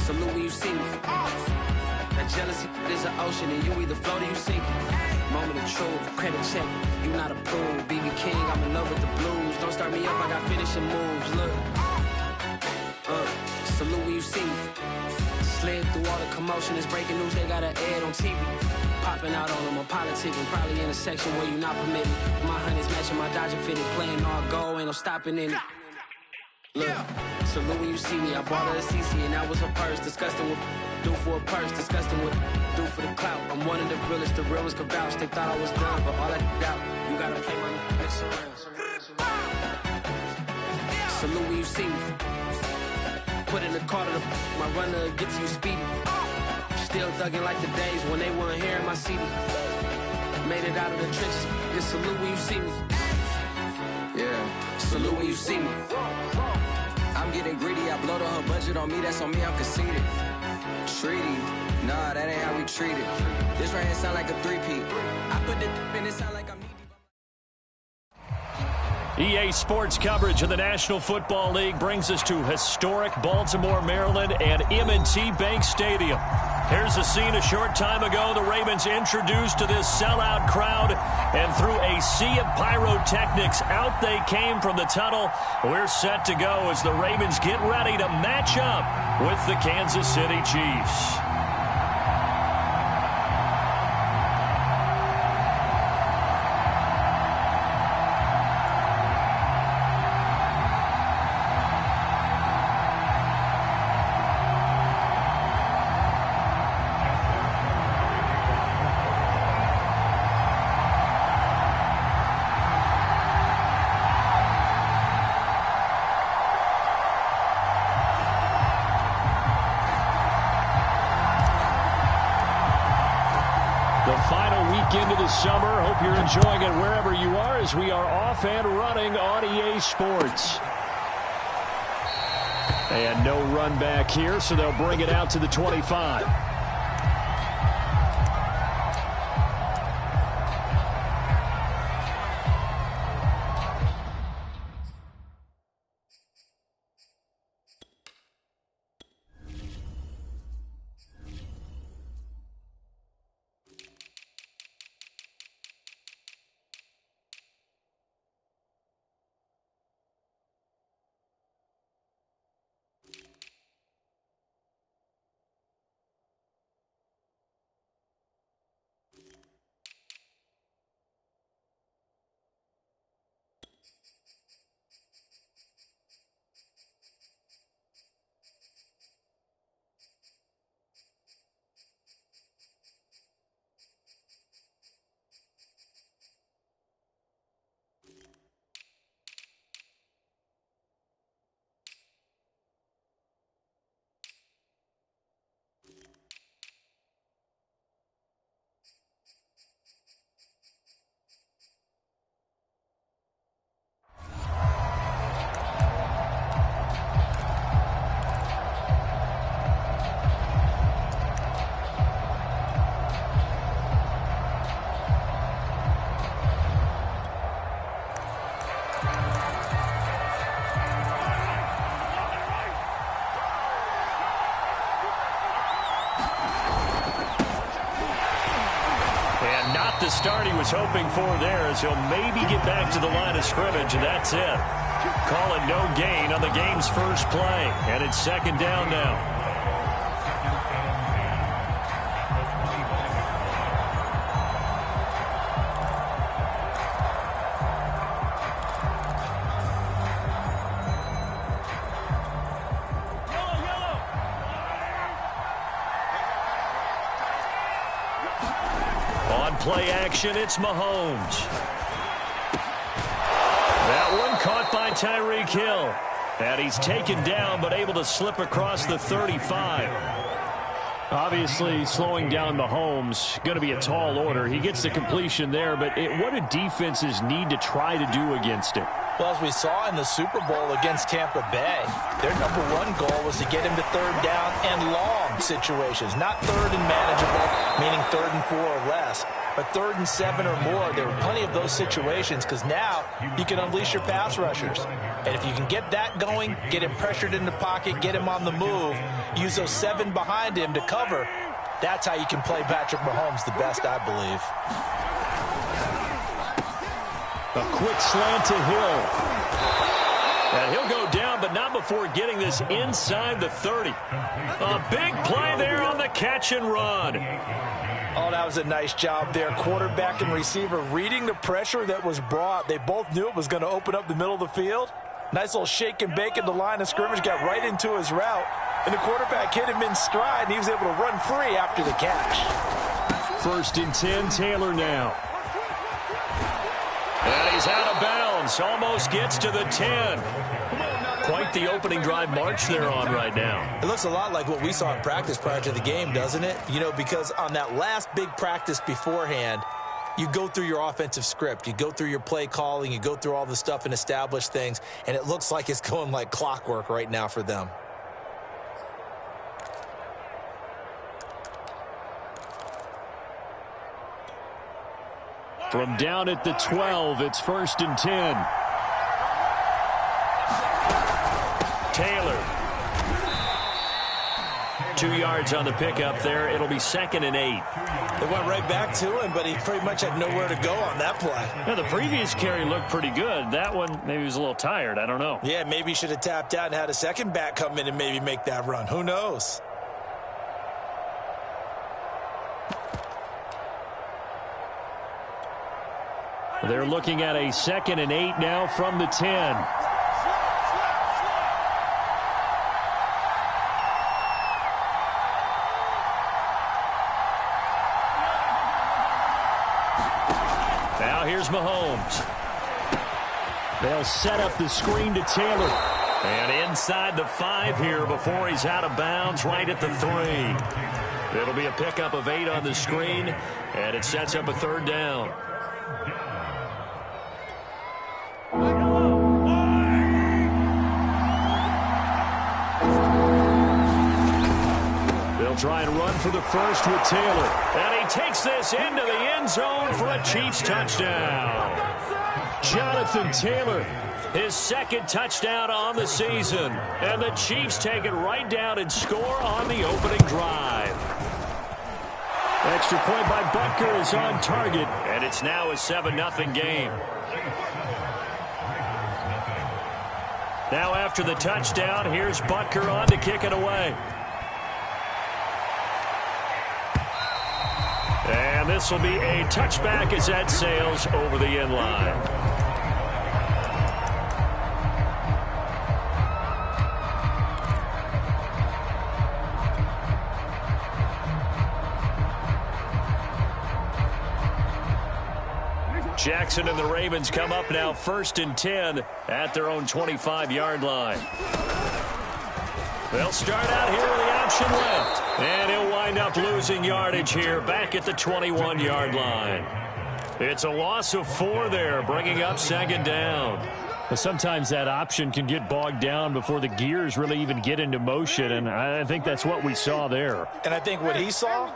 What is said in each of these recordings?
salute when you see me. That jealousy is an ocean, and you either float or you sink it. Moment of truth, credit check, you not approved. BB King, I'm in love with the blues. Don't start me up, I got finishing moves. Look, salute when you see me. Slid through all the commotion, it's breaking news, they got an ad on TV. Popping out on them, I'm politicking, probably in a section where you not permitted. My honey's matching my Dodger fitted, playing all go, ain't no stopping in it. Look, salute when you see me, I bought her a CC and that was her purse. Disgusting with do for a purse, disgusting with do for the clout. I'm one of the realest, the real ones could vouch. They thought I was done, but all I doubt, you gotta play my mix around. Salute when you see me. Put in the car to my runner, get to you speedy. Still thugging like the days when they weren't hearing my CD. Made it out of the trenches, just salute when you see me. Yeah, salute when you see me. I'm getting greedy, I blowed on her budget on me, that's on me, I'm conceited. Treaty, nah, that ain't how we treat it. This right here sound like a three-peat. I put the in it sound like I'm needy. EA Sports coverage of the National Football League brings us to historic Baltimore, Maryland and M&T Bank Stadium. Here's a scene a short time ago. The Ravens introduced to this sellout crowd, and through a sea of pyrotechnics, out they came from the tunnel. We're set to go as the Ravens get ready to match up with the Kansas City Chiefs. Into the summer. Hope you're enjoying it wherever you are as we are off and running on EA Sports. And no run back here, so they'll bring it out to the 25. The start he was hoping for there, as he'll maybe get back to the line of scrimmage, and that's it. Call it no gain on the game's first play, and it's second down now. Play action, it's Mahomes. That one caught by Tyreek Hill. And he's taken down, but able to slip across the 35. Obviously, slowing down Mahomes, going to be a tall order. He gets the completion there, but what do defenses need to try to do against it? Well, as we saw in the Super Bowl against Tampa Bay, their number one goal was to get him to third down and long situations, not third and manageable, meaning 3rd and 4 or less. a 3rd and 7 or more. There were plenty of those situations because now you can unleash your pass rushers. And if you can get that going, get him pressured in the pocket, get him on the move, use those 7 behind him to cover, that's how you can play Patrick Mahomes the best, I believe. A quick slant to Hill. And he'll go down, but not before getting this inside the 30. A big play there on the catch and run. Oh, that was a nice job there. Quarterback and receiver reading the pressure that was brought. They both knew it was going to open up the middle of the field. Nice little shake and bake at the line of scrimmage, got right into his route. And the quarterback hit him in stride, and he was able to run free after the catch. 1st and 10, Taylor now. And he's out of bounds. Almost gets to the 10. Quite the opening drive march they're on right now. It looks a lot like what we saw in practice prior to the game, doesn't it? You know, because on that last big practice beforehand, you go through your offensive script. You go through your play calling. You go through all the stuff and establish things. And it looks like it's going like clockwork right now for them. From down at the 12, it's 1st and 10. Taylor. 2 yards on the pickup there. It'll be 2nd and 8. They went right back to him, but he pretty much had nowhere to go on that play. Yeah, the previous carry looked pretty good. That one, maybe he was a little tired. I don't know. Yeah, maybe he should have tapped out and had a second back come in and maybe make that run. Who knows? They're looking at a 2nd and 8 now from the 10. Now here's Mahomes. They'll set up the screen to Taylor. And inside the 5 here before he's out of bounds, right at the 3. It'll be a pickup of 8 on the screen, and it sets up a 3rd down. Try and run for the first with Taylor. And he takes this into the end zone for a Chiefs touchdown. Jonathan Taylor, his 2nd touchdown on the season. And the Chiefs take it right down and score on the opening drive. Extra point by Butker is on target. And it's now a 7-0 game. Now after the touchdown, here's Butker on to kick it away. And this will be a touchback as that sails over the end line. Jackson and the Ravens come up now 1st and 10 at their own 25-yard line. They'll start out here with the option left. And he'll wind up losing yardage here back at the 21-yard line. It's a loss of 4 there, bringing up 2nd down. But sometimes that option can get bogged down before the gears really even get into motion, and I think that's what we saw there. And I think what he saw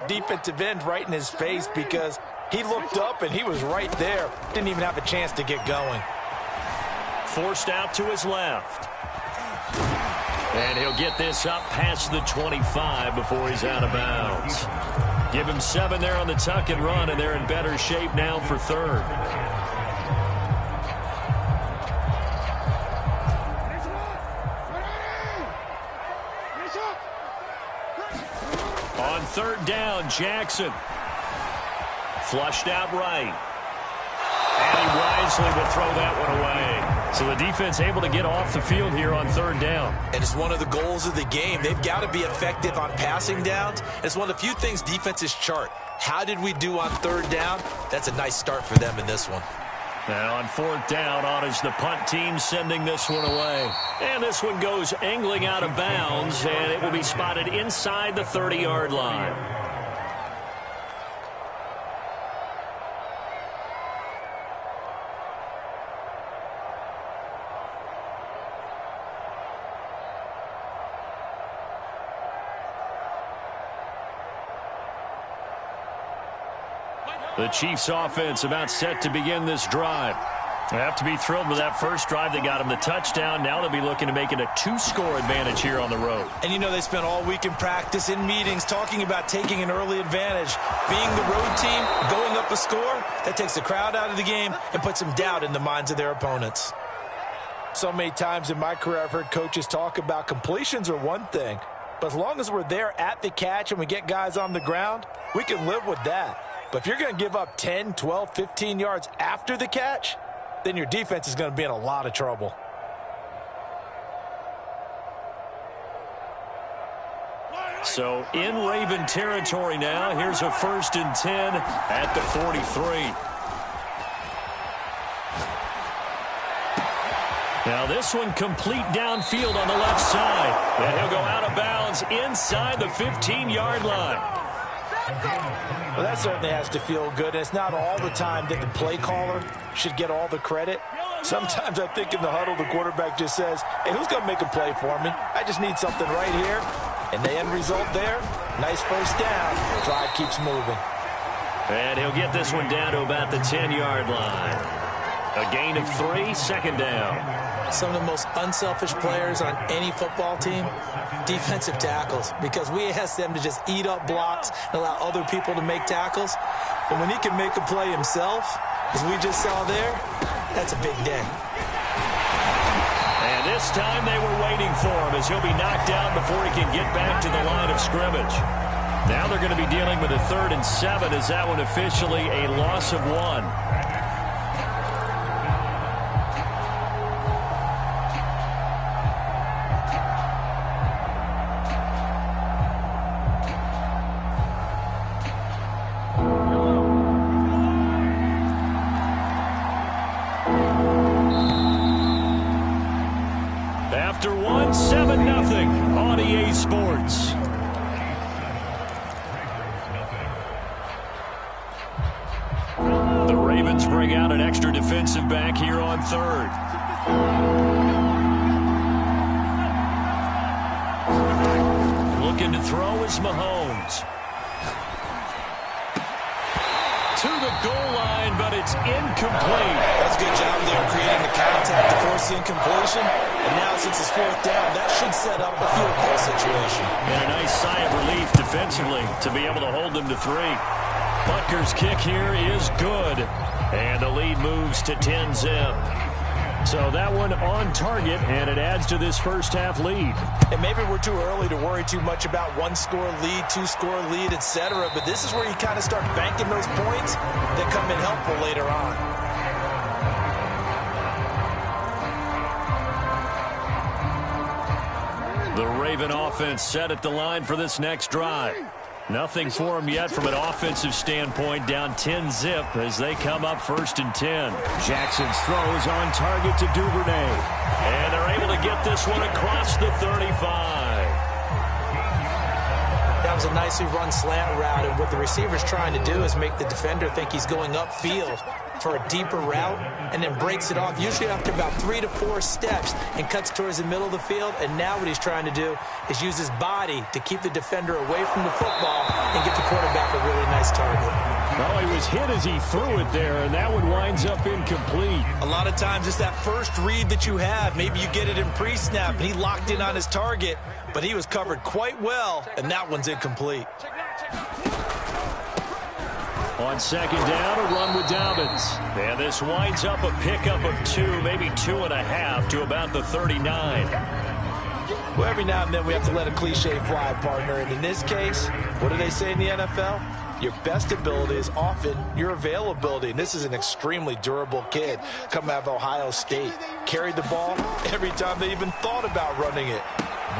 defensive end right in his face because he looked up and he was right there. Didn't even have a chance to get going. Forced out to his left. And he'll get this up past the 25 before he's out of bounds. Give him 7 there on the tuck and run, and they're in better shape now for 3rd. On 3rd down, Jackson. Flushed out right. And he wisely will throw that one away. So the defense able to get off the field here on 3rd down. And it's one of the goals of the game. They've got to be effective on passing downs. It's one of the few things defenses chart. How did we do on 3rd down? That's a nice start for them in this one. Now on 4th down, on is the punt team sending this one away. And this one goes angling out of bounds, and it will be spotted inside the 30-yard line. The Chiefs offense about set to begin this drive. They have to be thrilled with that first drive. They got them the touchdown. Now they'll be looking to make it a 2-score advantage here on the road. And you know they spent all week in practice, in meetings, talking about taking an early advantage. Being the road team, going up a score, that takes the crowd out of the game and puts some doubt in the minds of their opponents. So many times in my career I've heard coaches talk about completions are one thing, but as long as we're there at the catch and we get guys on the ground, we can live with that. But if you're going to give up 10, 12, 15 yards after the catch, then your defense is going to be in a lot of trouble. So in Raven territory now, here's a 1st and 10 at the 43. Now this one complete downfield on the left side. And he'll go out of bounds inside the 15-yard line. Well, that certainly has to feel good. It's not all the time that the play caller should get all the credit. Sometimes I think in the huddle, the quarterback just says, hey, who's going to make a play for me? I just need something right here. And the end result there, nice first down. Drive keeps moving. And he'll get this one down to about the 10-yard line. A gain of 3, 2nd down. Some of the most unselfish players on any football team, defensive tackles, because we ask them to just eat up blocks and allow other people to make tackles. And when he can make a play himself, as we just saw there, that's a big day. And this time they were waiting for him as he'll be knocked down before he can get back to the line of scrimmage. Now they're going to be dealing with a 3rd and 7 as that one officially a loss of 1. After 1, 7-0 on EA Sports. The Ravens bring out an extra defensive back here on 3rd. Looking to throw is Mahomes. To the goal line, but it's incomplete. That's a good job there creating the contact to force the incompletion. And now since it's 4th down, that should set up a field goal situation. And a nice sigh of relief defensively to be able to hold them to 3. Butker's kick here is good. And the lead moves to 10-zip. So that one on target, and it adds to this first half lead. And maybe we're too early to worry too much about 1-score lead, 2-score lead, etc. But this is where you kind of start banking those points that come in helpful later on. The Raven offense set at the line for this next drive. Nothing for them yet from an offensive standpoint, down 10-zip as they come up 1st and 10. Jackson's throws on target to Duvernay. And they're able to get this one across the 35. That was a nicely run slant route, and what the receiver's trying to do is make the defender think he's going upfield for a deeper route and then breaks it off, usually after about 3 to 4 steps, and cuts towards the middle of the field. And now what he's trying to do is use his body to keep the defender away from the football and get the quarterback a really nice target. Well, he was hit as he threw it there, and that one winds up incomplete. A lot of times it's that first read that you have. Maybe you get it in pre-snap, and he locked in on his target, but he was covered quite well, and that one's incomplete. On 2nd down, a run with Dobbins. And this winds up a pickup of 2, maybe 2.5 to about the 39. Well, every now and then we have to let a cliche fly, partner. And in this case, what do they say in the NFL? Your best ability is often your availability. And this is an extremely durable kid coming out of Ohio State. Carried the ball every time they even thought about running it.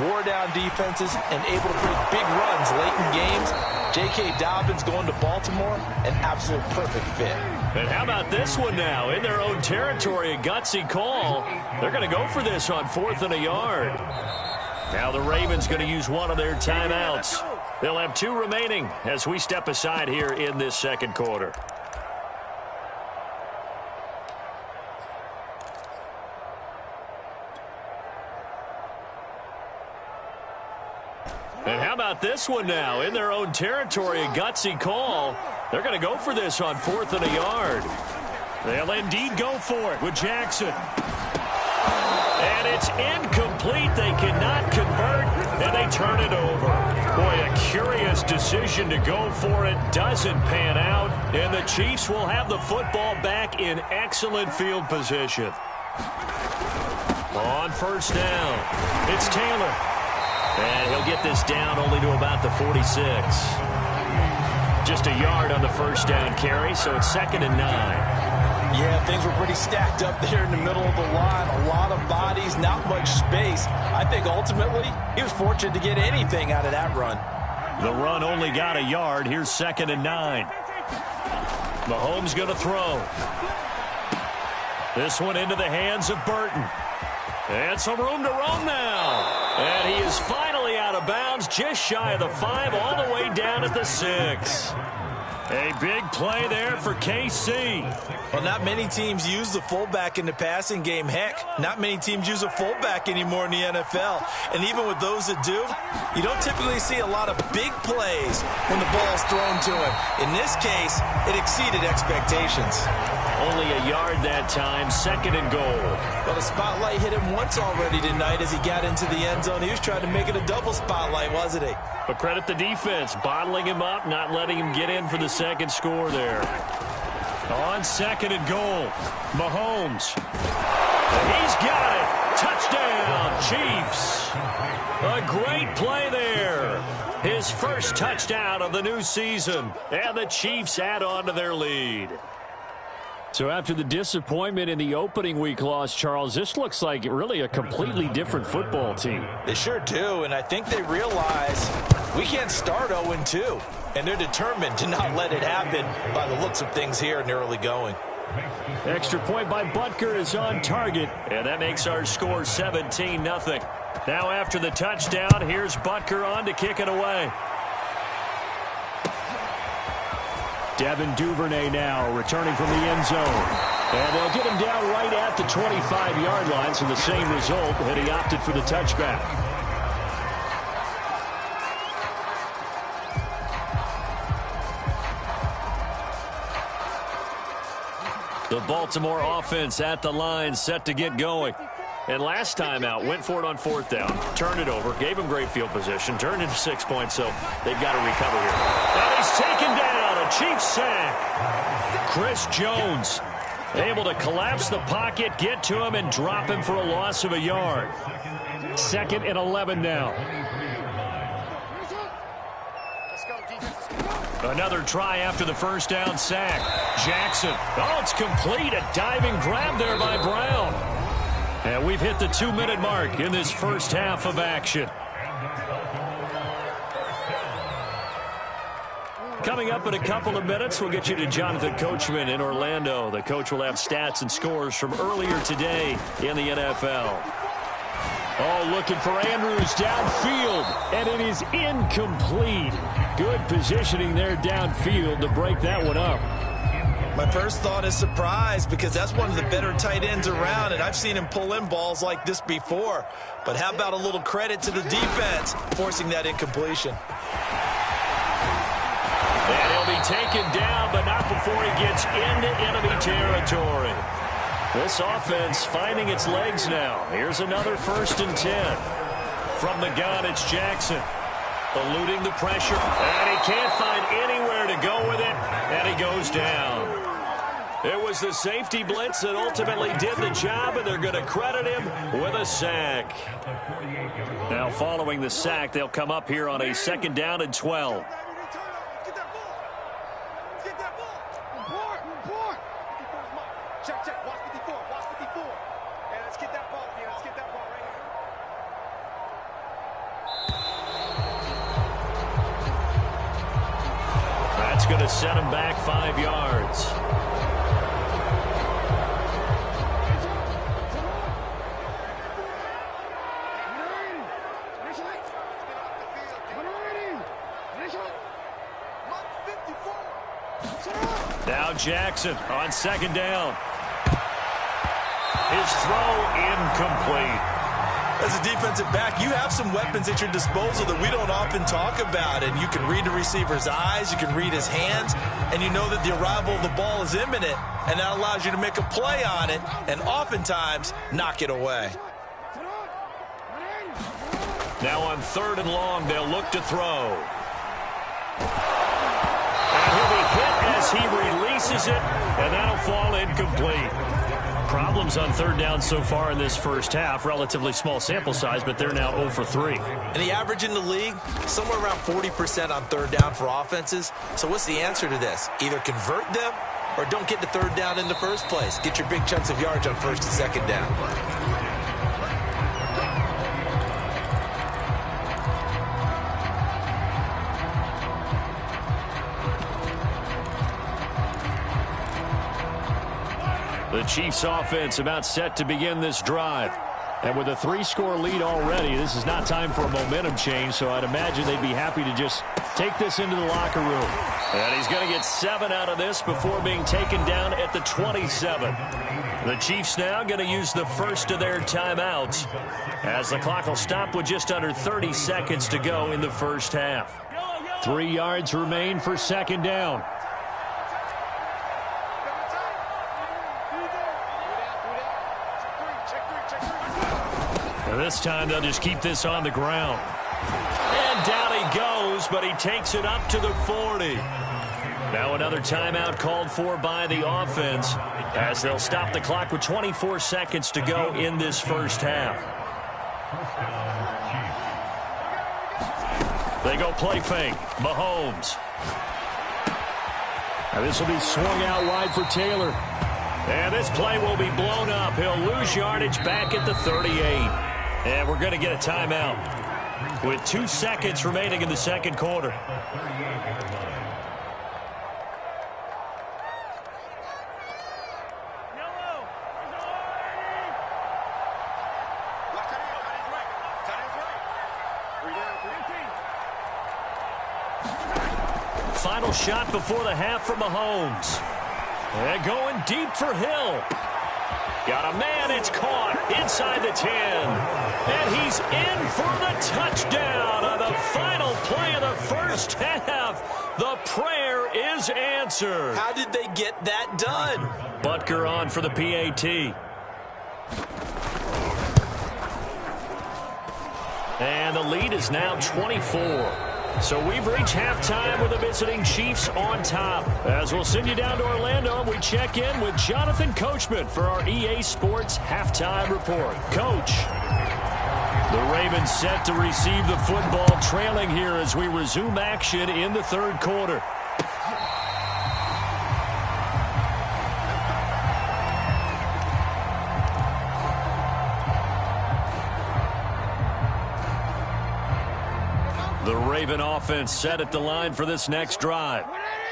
Wore down defenses and able to break big runs late in games. J.K. Dobbins going to Baltimore, an absolute perfect fit. And how about this one now? In their own territory, a gutsy call. They're going to go for this on 4th and a yard. Now the Ravens going to use one of their timeouts. They'll have 2 remaining as we step aside here in this 2nd quarter. And how about this one now? In their own territory, a gutsy call. They're going to go for this on 4th and a yard. They'll indeed go for it with Jackson. And it's incomplete. They cannot convert, and they turn it over. Boy, a curious decision to go for it. Doesn't pan out, and the Chiefs will have the football back in excellent field position. On 1st down, it's Taylor. And he'll get this down only to about the 46. Just a yard on the 1st down carry, so it's 2nd and 9. Yeah, things were pretty stacked up there in the middle of the line. A lot of bodies, not much space. I think ultimately he was fortunate to get anything out of that run. The run only got a yard. Here's 2nd and 9. Mahomes going to throw. This one into the hands of Burton. And some room to roam now. And he is finally out of bounds, just shy of the 5, all the way down at the 6. A big play there for KC. Well, not many teams use the fullback in the passing game. Heck, not many teams use a fullback anymore in the NFL. And even with those that do, you don't typically see a lot of big plays when the ball's thrown to him. In this case, it exceeded expectations. Only a yard that time, 2nd and goal. Well, the spotlight hit him once already tonight as he got into the end zone. He was trying to make it a double spotlight, wasn't he? But credit the defense, bottling him up, not letting him get in for the second score there. On 2nd and goal, Mahomes. And he's got it. Touchdown, Chiefs. A great play there. His first touchdown of the new season. And the Chiefs add on to their lead. So after the disappointment in the opening week loss, Charles, this looks like really a completely different football team. They sure do, and I think they realize we can't start 0-2, and they're determined to not let it happen by the looks of things here in the early going. Extra point by Butker is on target, and that makes our score 17-0. Now after the touchdown, here's Butker on to kick it away. Devin Duvernay now returning from the end zone. And they'll get him down right at the 25-yard line, so the same result, and he opted for the touchback. The Baltimore offense at the line, set to get going. And last time out, went for it on 4th down, turned it over, gave him great field position, turned into 6 points, so they've got to recover here. And he's taken down, a Chiefs sack. Chris Jones able to collapse the pocket, get to him, and drop him for a loss of a yard. 2nd and 11 now. Another try after the 1st down sack. Jackson. Oh, it's complete. A diving grab there by Brown. And we've hit the 2-minute mark in this first half of action. Coming up in a couple of minutes, we'll get you to Jonathan Coachman in Orlando. The coach will have stats and scores from earlier today in the NFL. Oh, looking for Andrews downfield, and it is incomplete. Good positioning there downfield to break that one up. My first thought is surprise, because that's one of the better tight ends around, and I've seen him pull in balls like this before. But how about a little credit to the defense forcing that incompletion? And he'll be taken down, but not before he gets into enemy territory. This offense finding its legs now. Here's another 1st and 10. From the gun, it's Jackson. Eluding the pressure, and he can't find anywhere to go with it, and he goes down. It was the safety blitz that ultimately did the job, and they're going to credit him with a sack. Now following the sack, they'll come up here on a 2nd down and 12. That's going to set him back 5 yards. Now Jackson on 2nd down. His throw incomplete. As a defensive back, you have some weapons at your disposal that we don't often talk about. And you can read the receiver's eyes, you can read his hands, and you know that the arrival of the ball is imminent, and that allows you to make a play on it and oftentimes knock it away. Now on 3rd and long, they'll look to throw. And he'll be hit as he releases it, and that'll fall incomplete. Problems on 3rd down so far in this first half. Relatively small sample size, but they're now 0 for 3. And the average in the league, somewhere around 40% on 3rd down for offenses. So what's the answer to this? Either convert them or don't get to 3rd down in the first place. Get your big chunks of yards on 1st and 2nd down. The Chiefs offense about set to begin this drive. And with a 3-score lead already, this is not time for a momentum change, so I'd imagine they'd be happy to just take this into the locker room. And he's going to get 7 out of this before being taken down at the 27. The Chiefs now going to use the first of their timeouts as the clock will stop with just under 30 seconds to go in the first half. 3 yards remain for 2nd down. This time they'll just keep this on the ground. And down he goes, but he takes it up to the 40. Now another timeout called for by the offense as they'll stop the clock with 24 seconds to go in this first half. They go play fake. Mahomes. Now this will be swung out wide for Taylor. And this play will be blown up. He'll lose yardage back at the 38. And we're going to get a timeout with 2 seconds remaining in the second quarter. Final shot before the half from Mahomes. And going deep for Hill. Got a man, it's caught inside the 10. And he's in for the touchdown on the final play of the first half. The prayer is answered. How did they get that done? Butker on for the PAT. And the lead is now 24. So we've reached halftime with the visiting Chiefs on top. As we'll send you down to Orlando, we check in with Jonathan Coachman for our EA Sports Halftime Report. Coach. The Ravens set to receive the football, trailing here as we resume action in the third quarter. The Raven offense set at the line for this next drive.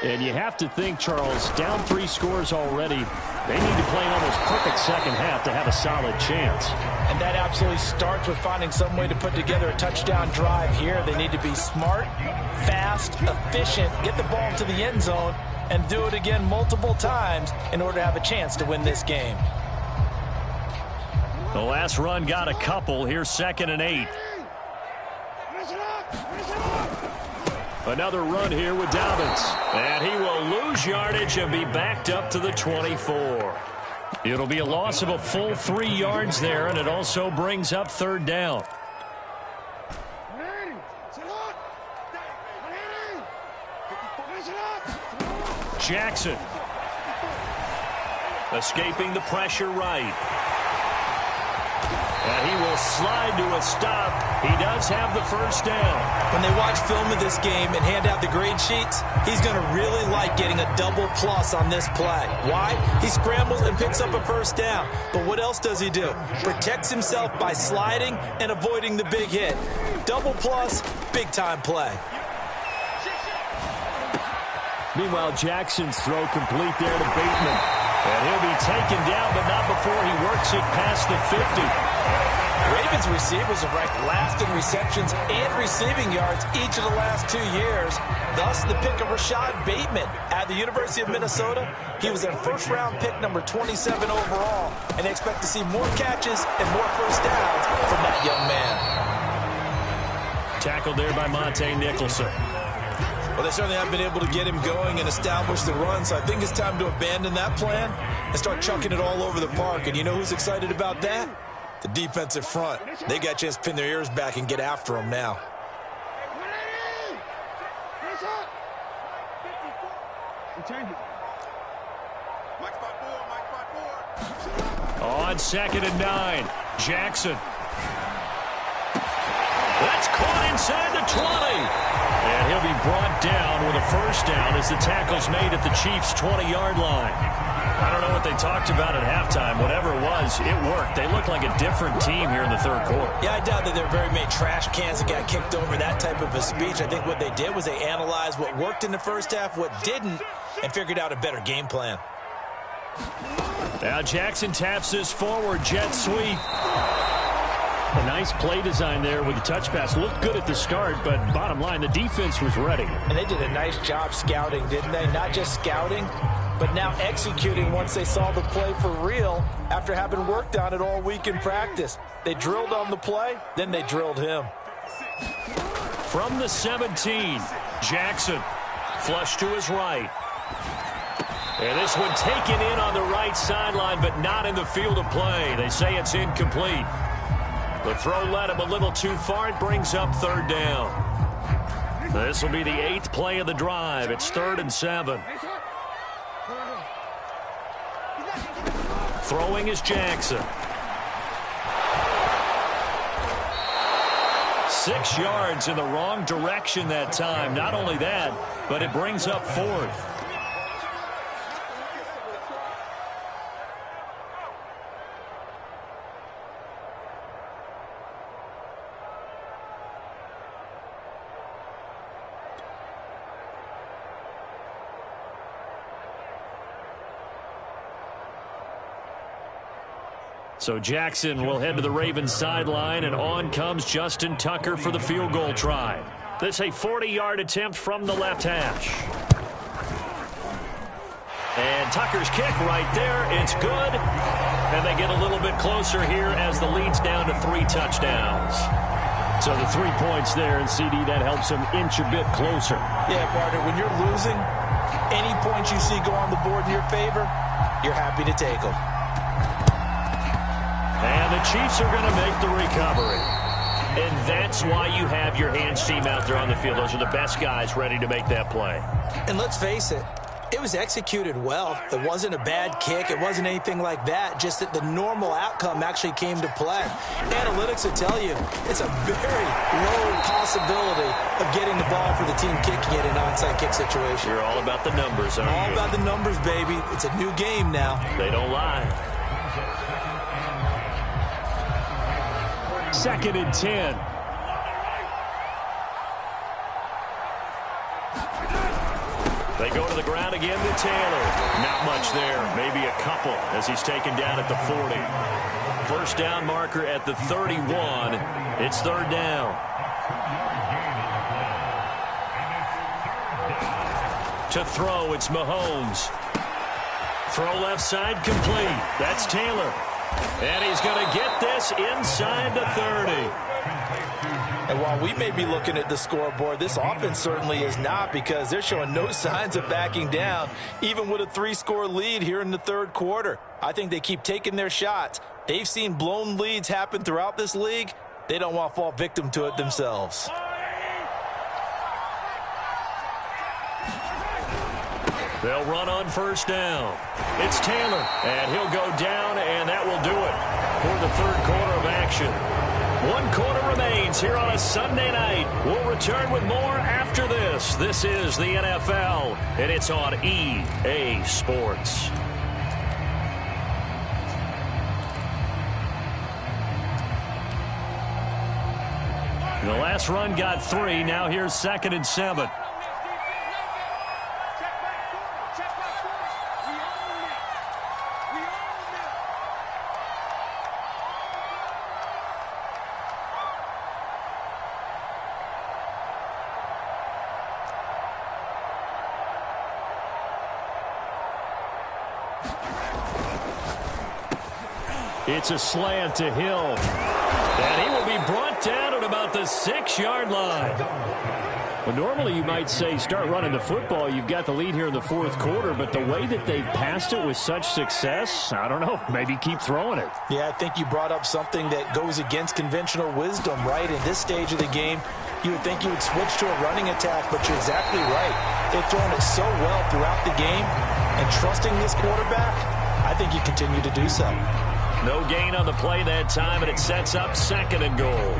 And you have to think, Charles, down 3 scores already. They need to play an almost perfect second half to have a solid chance. And that absolutely starts with finding some way to put together a touchdown drive here. They need to be smart, fast, efficient, get the ball to the end zone, and do it again multiple times in order to have a chance to win this game. The last run got a couple. Here's 2nd and 8. Another run here with Dobbins. And he will lose yardage and be backed up to the 24. It'll be a loss of a full 3 yards there, and it also brings up 3rd down. Jackson. Escaping the pressure right. And he will slide to a stop. He does have the first down. When they watch film of this game and hand out the grade sheets, he's going to really like getting a double plus on this play. Why? He scrambles and picks up a first down. But what else does he do? Protects himself by sliding and avoiding the big hit. Double plus, big time play. Meanwhile, Jackson's throw complete there to Bateman. And he'll be taken down, but not before he works it past the 50. Ravens receivers have ranked last in receptions and receiving yards each of the last 2 years. Thus, the pick of Rashad Bateman at the University of Minnesota. He was a first-round pick, number 27 overall, and they expect to see more catches and more first downs from that young man. Tackled there by Monte Nicholson. Well, they certainly have been able to get him going and establish the run, so I think it's time to abandon that plan and start chucking it all over the park. And you know who's excited about that? The defensive front. They got a chance to pin their ears back and get after him now. On 2nd and 9, Jackson. That's caught inside the 20. And he'll be brought down with a first down as the tackle's made at the Chiefs' 20-yard line. I don't know what they talked about at halftime. Whatever it was, it worked. They look like a different team here in the third quarter. Yeah, I doubt that there are very many trash cans that got kicked over, that type of a speech. I think what they did was they analyzed what worked in the first half, what didn't, and figured out a better game plan. Now Jackson taps his forward jet sweep. A nice play design there with the touch pass. Looked good at the start, but bottom line, the defense was ready. And they did a nice job scouting, didn't they? Not just scouting, but now executing once they saw the play for real after having worked on it all week in practice. They drilled on the play, then they drilled him. From the 17, Jackson. Flush to his right. And this one taken in on the right sideline, but not in the field of play. They say it's incomplete. The throw led him a little too far. It brings up 3rd down. This will be the 8th play of the drive. It's 3rd and 7. Throwing is Jackson. 6 yards in the wrong direction that time. Not only that, but it brings up 4th. So Jackson will head to the Ravens sideline, and on comes Justin Tucker for the field goal try. This a 40-yard attempt from the left hash. And Tucker's kick right there. It's good. And they get a little bit closer here as the lead's down to 3 touchdowns. So the 3 points there, and CD, that helps them inch a bit closer. Yeah, partner, when you're losing, any points you see go on the board in your favor, you're happy to take them. And the Chiefs are going to make the recovery. And that's why you have your hands team out there on the field. Those are the best guys ready to make that play. And let's face it, it was executed well. It wasn't a bad kick. It wasn't anything like that. Just that the normal outcome actually came to play. Analytics will tell you it's a very low possibility of getting the ball for the team kicking it in an onside kick situation. You're all about the numbers, aren't you? All about the numbers, baby. It's a new game now. They don't lie. 2nd and 10. They go to the ground again to Taylor. Not much there. Maybe a couple as he's taken down at the 40. First down marker at the 31. It's 3rd down. To throw, it's Mahomes. Throw left side complete. That's Taylor. And he's going to get this inside the 30. And while we may be looking at the scoreboard, this offense certainly is not, because they're showing no signs of backing down, even with a 3-score lead here in the 3rd quarter. I think they keep taking their shots. They've seen blown leads happen throughout this league. They don't want to fall victim to it themselves. They'll run on first down. It's Taylor, and he'll go down, and that will do it for the 3rd quarter of action. 1 quarter remains here on a Sunday night. We'll return with more after this. This is the NFL, and it's on EA Sports. The last run got 3. Now here's 2nd and 7. It's a slant to Hill. And he will be brought down at about the 6-yard line. Well, normally you might say start running the football. You've got the lead here in the fourth quarter, but the way that they've passed it with such success, I don't know, maybe keep throwing it. Yeah, I think you brought up something that goes against conventional wisdom, right? In this stage of the game, you would think you would switch to a running attack, but you're exactly right. They've thrown it so well throughout the game, and trusting this quarterback, I think you continue to do so. No gain on the play that time, and it sets up 2nd and goal.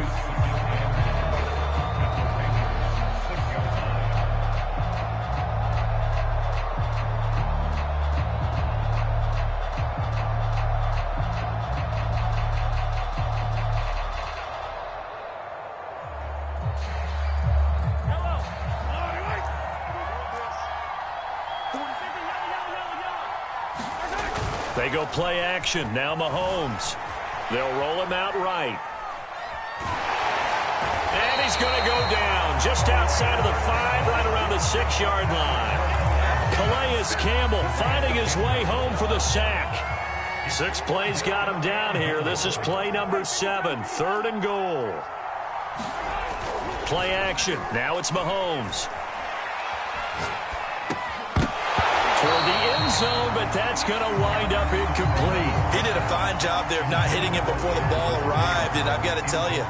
They go play action. Now Mahomes. They'll roll him out right. And he's going to go down just outside of the 5, right around the 6-yard line. Calais Campbell finding his way home for the sack. 6 plays got him down here. This is play number 7, 3rd and goal. Play action. Now it's Mahomes. Toward the end zone, but that's going to wind up incomplete. He did a fine job there of not hitting it before the ball arrived, and I've got to tell you,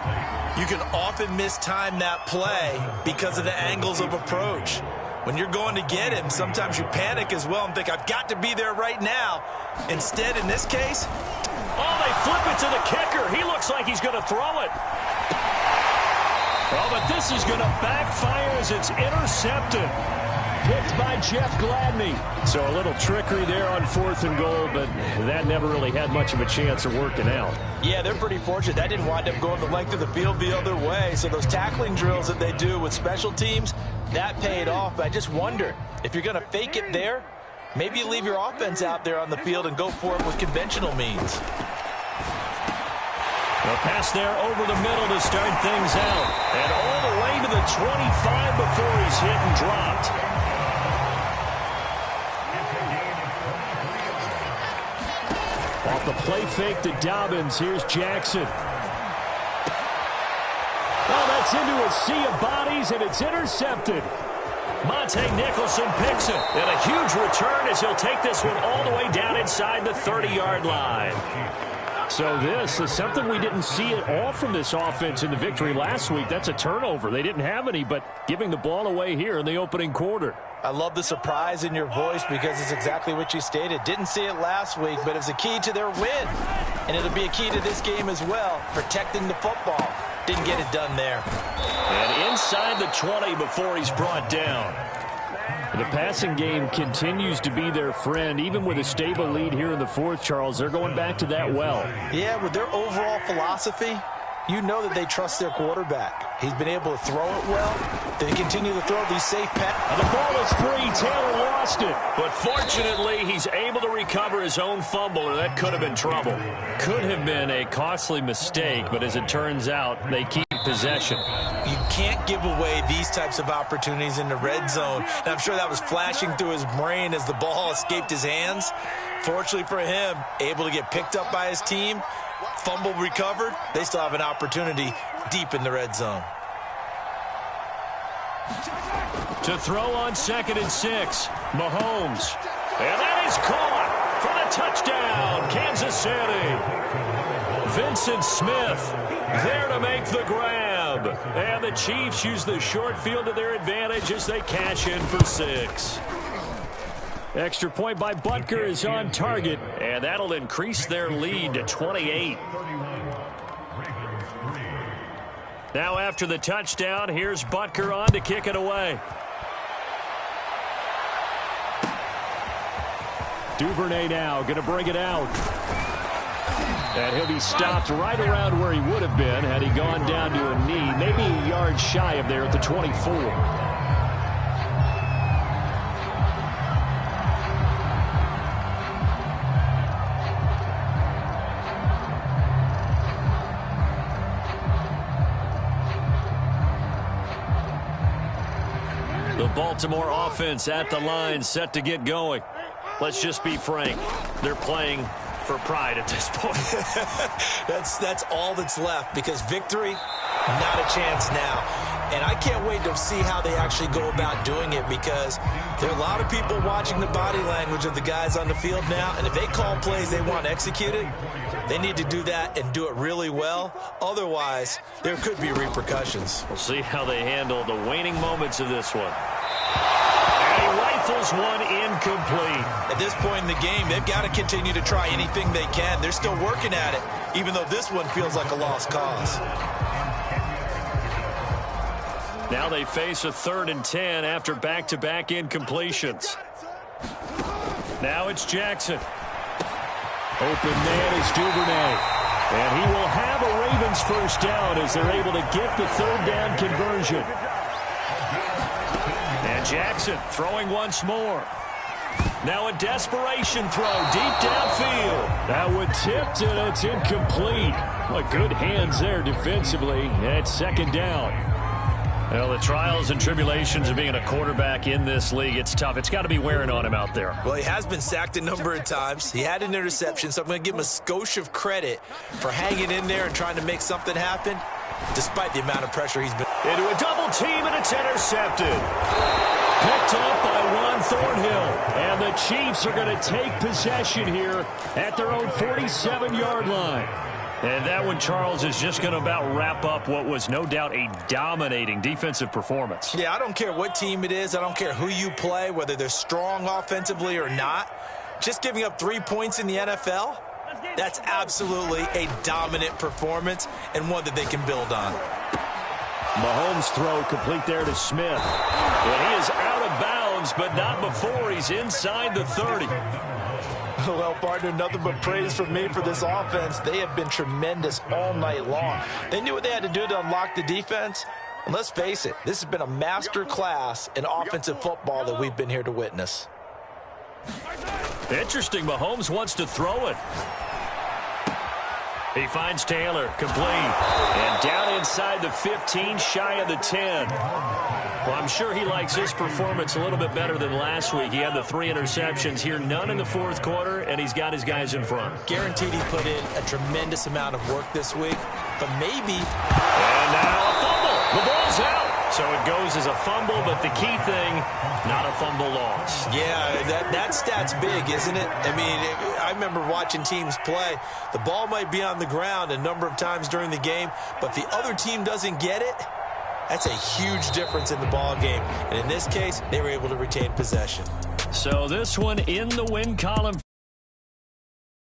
you can often mistime that play because of the angles of approach. When you're going to get him, sometimes you panic as well and think, I've got to be there right now. Instead, in this case, they flip it to the kicker. He looks like he's going to throw it. Oh, but this is going to backfire as it's intercepted. Picked by Jeff Gladney. So a little trickery there on 4th and goal, but that never really had much of a chance of working out. Yeah, they're pretty fortunate. That didn't wind up going the length of the field the other way. So those tackling drills that they do with special teams, that paid off. But I just wonder, if you're going to fake it there, maybe you leave your offense out there on the field and go for it with conventional means. A pass there over the middle to start things out. And all the way to the 25 before he's hit and dropped. Off the play fake to Dobbins, here's Jackson. Oh, that's into a sea of bodies, and it's intercepted. Monte Nicholson picks it. And a huge return as he'll take this one all the way down inside the 30-yard line. So this is something we didn't see at all from this offense in the victory last week. That's a turnover. They didn't have any, but giving the ball away here in the opening quarter. I love the surprise in your voice because it's exactly what you stated. Didn't see it last week, but it was a key to their win. And it'll be a key to this game as well, protecting the football. Didn't get it done there. And inside the 20 before he's brought down. The passing game continues to be their friend. Even with a stable lead here in the 4th, Charles, they're going back to that well. Yeah, with their overall philosophy, you know that they trust their quarterback. He's been able to throw it well. They continue to throw these safe passes. And the ball is free. Taylor lost it. But fortunately, he's able to recover his own fumble, or that could have been trouble. Could have been a costly mistake, but as it turns out, they keep possession. You can't give away these types of opportunities in the red zone. And I'm sure that was flashing through his brain as the ball escaped his hands. Fortunately for him, able to get picked up by his team, fumble recovered. They still have an opportunity deep in the red zone. To throw on 2nd and 6, Mahomes. And that is caught for the touchdown, Kansas City. Vincent Smith there to make the grab. And the Chiefs use the short field to their advantage as they cash in for 6. Extra point by Butker is on target, and that'll increase their lead to 28. Now after the touchdown, here's Butker on to kick it away. Duvernay now going to bring it out. And he'll be stopped right around where he would have been had he gone down to a knee, maybe a yard shy of there at the 24. The Baltimore offense at the line, set to get going. Let's just be frank. They're playing for pride at this point. That's all that's left, because victory, not a chance now. And I can't wait to see how they actually go about doing it, because there are a lot of people watching the body language of the guys on the field now, and if they call plays they want executed, they need to do that and do it really well. Otherwise, there could be repercussions. We'll see how they handle the waning moments of this one. And he rifles one incomplete. At this point in the game, they've got to continue to try anything they can. They're still working at it, even though this one feels like a lost cause. Now they face a 3rd and 10 after back-to-back incompletions. Now it's Jackson. Open man is Duvernay. And he will have a Ravens first down as they're able to get the 3rd down conversion. And Jackson throwing once more. Now a desperation throw deep downfield. That one tipped, and it's incomplete. What good hands there defensively. And it's 2nd down. Well, the trials and tribulations of being a quarterback in this league, it's tough. It's got to be wearing on him out there. Well, he has been sacked a number of times. He had an interception, so I'm going to give him a skosh of credit for hanging in there and trying to make something happen, despite the amount of pressure he's been. Into a double team, and it's intercepted. Picked up by Juan Thornhill. And the Chiefs are going to take possession here at their own 47-yard line. And that one, Charles, is just going to about wrap up what was no doubt a dominating defensive performance. Yeah, I don't care what team it is. I don't care who you play, whether they're strong offensively or not. Just giving up 3 points in the NFL, that's absolutely a dominant performance and one that they can build on. Mahomes' throw complete there to Smith. And he is out of bounds, but not before he's inside the 30. Well, partner, nothing but praise from me for this offense. They have been tremendous all night long. They knew what they had to do to unlock the defense. And let's face it, this has been a master class in offensive football that we've been here to witness. Interesting. Mahomes wants to throw it. He finds Taylor, complete. And down inside the 15, shy of the 10. Well, I'm sure he likes his performance a little bit better than last week. He had the 3 interceptions here, none in the 4th quarter, and he's got his guys in front. Guaranteed he put in a tremendous amount of work this week, but maybe. And now a fumble. The ball's out. So it goes as a fumble, but the key thing, not a fumble loss. Yeah, that stat's big, isn't it? I mean, I remember watching teams play. The ball might be on the ground a number of times during the game, but if the other team doesn't get it, that's a huge difference in the ball game. And in this case, they were able to retain possession. So this one in the win column.